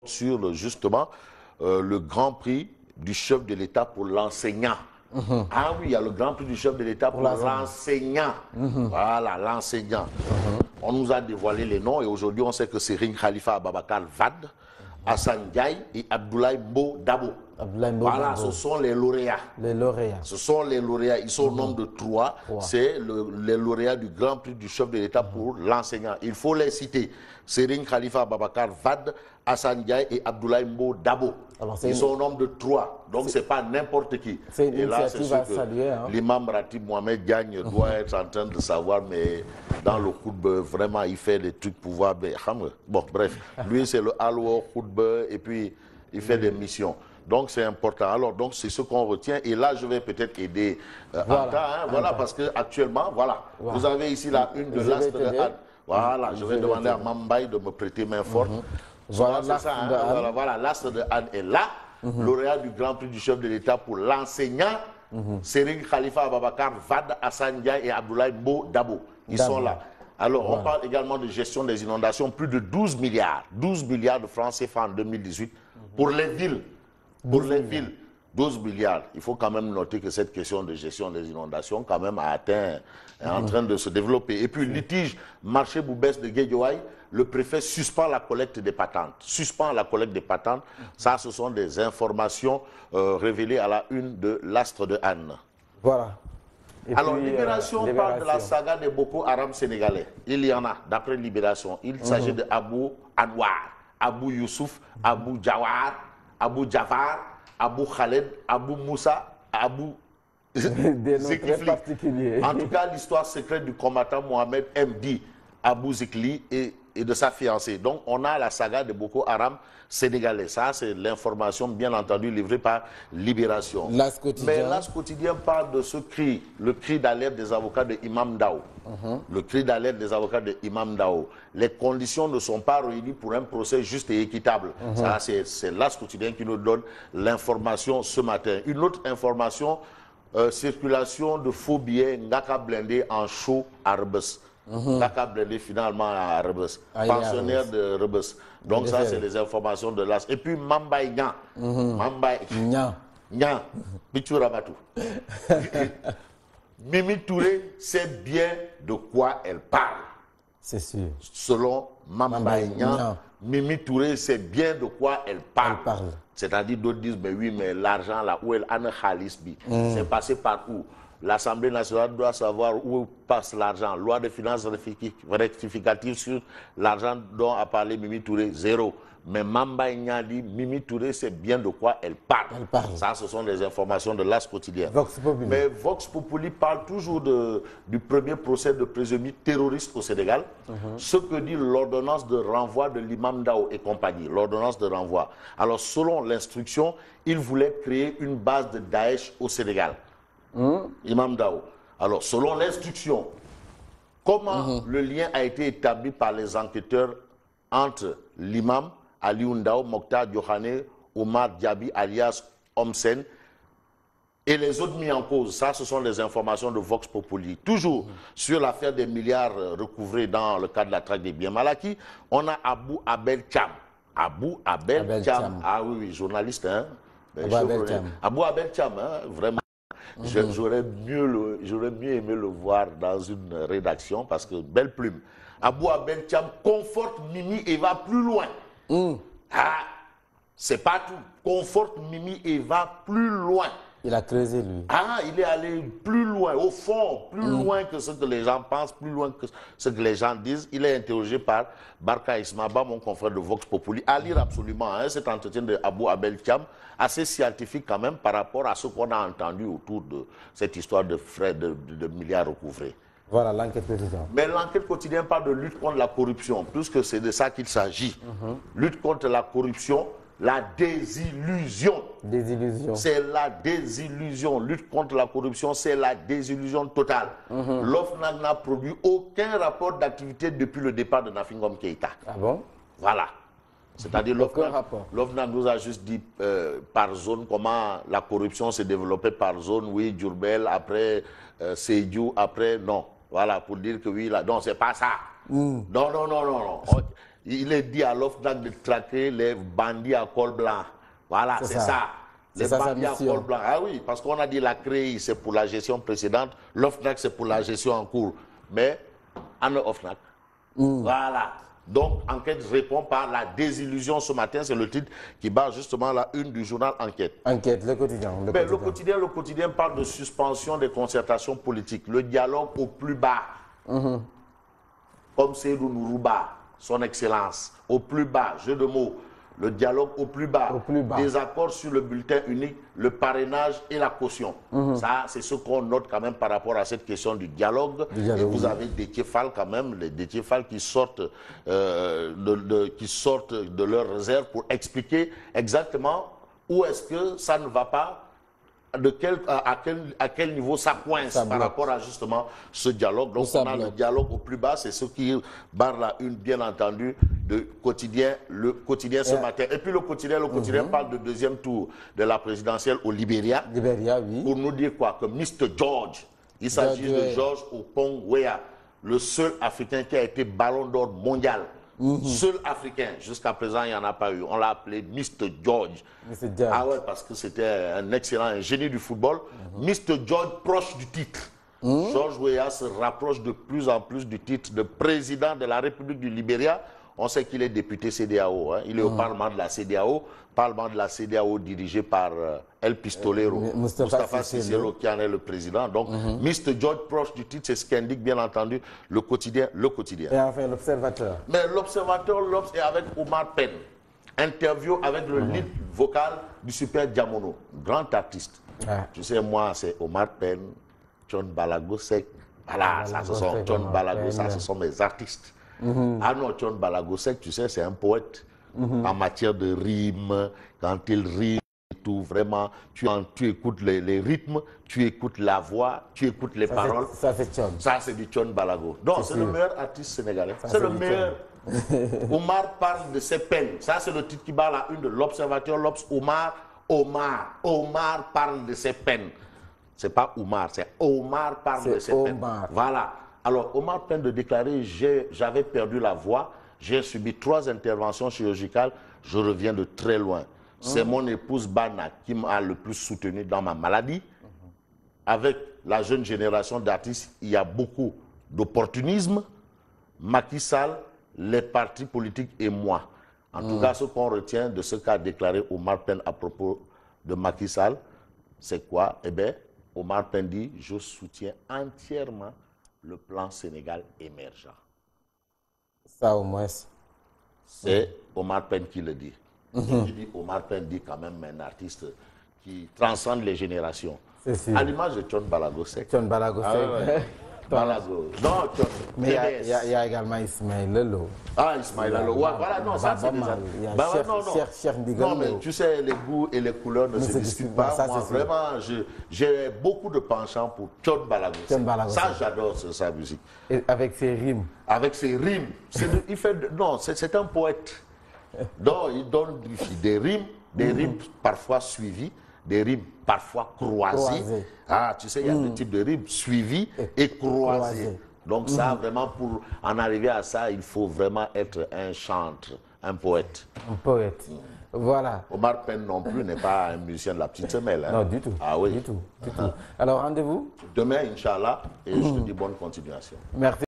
sur justement le Grand Prix du chef de l'État pour l'enseignant. Ah oui, il y a le Grand Prix du chef de l'État pour l'enseignant. Voilà, l'enseignant. On nous a dévoilé les noms et aujourd'hui on sait que c'est Serigne Khalifa Ababacar Wade, Assane Ndiaye et Abdoulaye Mbo Dabo. Voilà, ce sont les lauréats. Les lauréats. Ce sont les lauréats. Ils sont au nombre de 3. C'est les lauréats du Grand Prix du chef de l'État pour l'enseignant. Il faut les citer. Serigne Khalifa Ababacar Wade, Assane Ndiaye et Abdoulaye Mbo Dabo. Ils sont au nombre de 3. Donc ce n'est pas n'importe qui. C'est une initiative à saluer. Hein? L'imam Ratib Mohamed Diagne doit être en train de savoir, mais dans le khutbah, vraiment, il fait des trucs pour voir. Bon, bref, lui, c'est le Alwa khutbah et puis il fait des missions. Donc c'est important. Alors donc c'est ce qu'on retient. Et là je vais peut-être aider Anta, voilà, parce que actuellement, voilà, vous avez ici la une de l'Astre de Anne. Voilà, je vais demander à Mambaye de me prêter main forte. Voilà, c'est ça. Voilà, l'Astre de Anne est là. Lauréat du Grand Prix du chef de l'État pour l'enseignant, Serigne Khalifa Ababacar Wade, Assane Ndiaye et Abdoulaye Mbo Dabo. Ils sont là. Alors, on parle également de gestion des inondations, plus de 12 milliards de francs CFA en 2018 pour les villes. Pour les villes, 12 milliards. Il faut quand même noter que cette question de gestion des inondations quand même a atteint, est en train de se développer. Et puis, litige marché Boubès de Guédiouaï, le préfet suspend la collecte des patentes. Suspend la collecte des patentes. Ça, ce sont des informations révélées à la une de l'Astre de Anne. Voilà. Et alors, puis, Libération parle de la saga des Boko Haram sénégalais. Il y en a, d'après Libération. Il s'agit de Abou Anwar, Abou Youssouf, Abou Jawar, Abou Jafar, Abou Khaled, Abou Moussa, Abou Zikli. En tout cas, l'histoire secrète du combattant Mohamed MD, Abou Zikli et de sa fiancée. Donc, on a la saga de Boko Haram sénégalais. Ça, c'est l'information, bien entendu, livrée par Libération. Mais l'As quotidien parle de ce cri, le cri d'alerte des avocats de Imam Ndao. Le cri d'alerte des avocats de Imam Ndao. Les conditions ne sont pas réunies pour un procès juste et équitable. Ça, c'est l'As quotidien qui nous donne l'information ce matin. Une autre information, circulation de faux billets Ngaka blindé en show à Rebus. Ngaka blindé finalement à Rebus. Pensionnaire de Rebus. Donc ça, c'est les informations de l'As. Et puis Mambaye Nya. Mambaye Nya. Pichou Rabatou. Mimi Touré sait bien de quoi elle parle. C'est sûr. Selon Mambaye Nya, Mimi Touré sait bien de quoi elle parle. C'est-à-dire, d'autres disent, mais oui, mais l'argent là, où elle a un khalis, c'est passé par où? L'Assemblée nationale doit savoir où passe l'argent. Loi de finances rectificative sur l'argent dont a parlé Mimi Touré, zéro. Mais Mambaye Nya dit, Mimi Touré sait bien de quoi elle parle. Ça, ce sont des informations de l'As quotidien. Mais Vox Populi parle toujours du premier procès de présumé terroriste au Sénégal. Ce que dit l'ordonnance de renvoi de l'imam Ndao et compagnie. L'ordonnance de renvoi. Alors, selon l'instruction, il voulait créer une base de Daesh au Sénégal. Imam Ndao. Alors, selon l'instruction, comment le lien a été établi par les enquêteurs entre l'imam Aliou Ndao, Mokhtar Diokhane, Omar Diaby, alias Omsen, et les autres mis en cause. Ça, ce sont les informations de Vox Populi. Toujours sur l'affaire des milliards recouvrés dans le cadre de la traque des biens mal acquis, on a Abou Abel Cham. Abou Abel Cham. Ah oui, journaliste, hein. Abou Abel Cham, hein, vraiment. J'aurais mieux aimé le voir dans une rédaction parce que belle plume. Abou Abel Cham conforte Mimi et va plus loin. Ah, c'est pas tout. Conforte Mimi et va plus loin. Il a creusé, lui. Ah, il est allé plus loin, au fond, plus loin que ce que les gens pensent, plus loin que ce que les gens disent. Il est interrogé par Barka Ismaba, mon confrère de Vox Populi. À lire absolument cet entretien de Abou Abel Cham, assez scientifique quand même par rapport à ce qu'on a entendu autour de cette histoire de frais de milliards recouvrés. Voilà l'enquête quotidienne. Mais l'enquête quotidienne parle de lutte contre la corruption, puisque c'est de ça qu'il s'agit. Lutte contre la corruption, la désillusion. C'est la désillusion. Lutte contre la corruption, c'est la désillusion totale. L'OFNAC n'a produit aucun rapport d'activité depuis le départ de Nafingom Keïta. Ah bon? Voilà. C'est-à-dire l'OFNAC nous a juste dit par zone comment la corruption s'est développée par zone. Oui, Djurbel, après Sédiou, après non. Voilà, pour dire que oui, là, non, c'est pas ça. Non. il est dit à l'OFNAC de traquer les bandits à col blanc. Voilà, c'est ça. Les bandits à col blanc. Ah oui, parce qu'on a dit la CREI, c'est pour la gestion précédente, l'OFNAC, c'est pour la gestion en cours. Mais, en OFNAC. Voilà. Donc, enquête répond par la désillusion ce matin. C'est le titre qui bat justement la une du journal Enquête. Enquête, le quotidien. Le quotidien parle de suspension des concertations politiques. Le dialogue au plus bas. Comme Seydou Nourouba, son excellence. Au plus bas, jeu de mots. Le dialogue au plus bas. Des accords sur le bulletin unique, le parrainage et la caution. Ça, c'est ce qu'on note quand même par rapport à cette question du dialogue. Et vous avez Déthié Fall quand même, les Déthié Fall qui sortent, de leur réserve pour expliquer exactement où est-ce que ça ne va pas, à quel niveau ça coince par rapport à justement ce dialogue. Donc on a le dialogue au plus bas, c'est ce qui barre la une, bien entendu, de quotidien, le quotidien ce matin. Et puis le quotidien parle de deuxième tour de la présidentielle au Libéria. Oui. Pour nous dire quoi? Que Mr. George, il s'agit de George Okongwea, le seul Africain qui a été ballon d'or mondial. Seul Africain, jusqu'à présent il n'y en a pas eu. On l'a appelé Mr. George. Ah ouais, parce que c'était un excellent génie du football. Mr. George, proche du titre. George Weah se rapproche de plus en plus du titre de président de la République du Libéria. On sait qu'il est député CEDEAO. Il est au Parlement de la CEDEAO, dirigé par El Pistolero, Moustapha Cissé Lo, qui en est le président. Donc, Mr. George, proche du titre, c'est ce qu'indique bien entendu le quotidien. Et enfin, l'Observateur. Mais l'Observateur, est avec Omar Pène. Interview avec le lead vocal du Super Diamono, grand artiste. Tu sais, moi, c'est Omar Pène, John Balago Seck. Voilà, ça, ce sont John Balago, ça, ce sont mes artistes. Ah non, John Balago Seck, tu sais, c'est un poète en matière de rime. Quand il rime et tout, vraiment, tu écoutes les rythmes, tu écoutes la voix, tu écoutes les paroles. Ça, c'est John. Ça, c'est du John Balago. Non, c'est le meilleur artiste sénégalais. C'est le meilleur. Omar parle de ses peines. Ça, c'est le titre qui bat la une de l'Observateur. Omar parle de ses peines. C'est pas Omar, c'est Omar parle de ses peines. Voilà. Alors, Omar peine de déclarer, j'avais perdu la voix, j'ai subi 3 interventions chirurgicales, je reviens de très loin. C'est mon épouse Bana qui m'a le plus soutenu dans ma maladie. Avec la jeune génération d'artistes, il y a beaucoup d'opportunisme. Macky Sall, les partis politiques et moi. En tout cas, ce qu'on retient de ce qu'a déclaré Omar Pène à propos de Macky Sall, c'est quoi? Eh bien, Omar Pène dit, je soutiens entièrement le plan Sénégal émergent. Ça, au moins. C'est Omar Pène qui le dit. Je dis, Omar Pène dit quand même un artiste qui transcende les générations. À l'image de John Balago Seck. John Balago Seck. Balago. Non, John. Mais il y a également Ismaël Lelo. Ah, Ismaël Lelo. Voilà, non, ça c'est déjà. Non, mais tu sais, les goûts et les couleurs ne se discutent pas. Moi, vraiment, j'ai beaucoup de penchant pour John Balago Seck. Ça, j'adore sa musique. Et avec ses rimes. Avec ses rimes. Non, c'est un poète. Donc, il donne des rimes parfois suivies, des rimes parfois croisées. Ah, tu sais, il y a deux types de rimes, suivies et croisées. Donc ça, vraiment, pour en arriver à ça, il faut vraiment être un chantre, un poète. Un poète. Voilà. Omar Pène non plus n'est pas un musicien de la petite semelle. Non, du tout. Ah oui. Du tout. Alors, rendez-vous demain, Inch'Allah, et je te dis bonne continuation. Merci.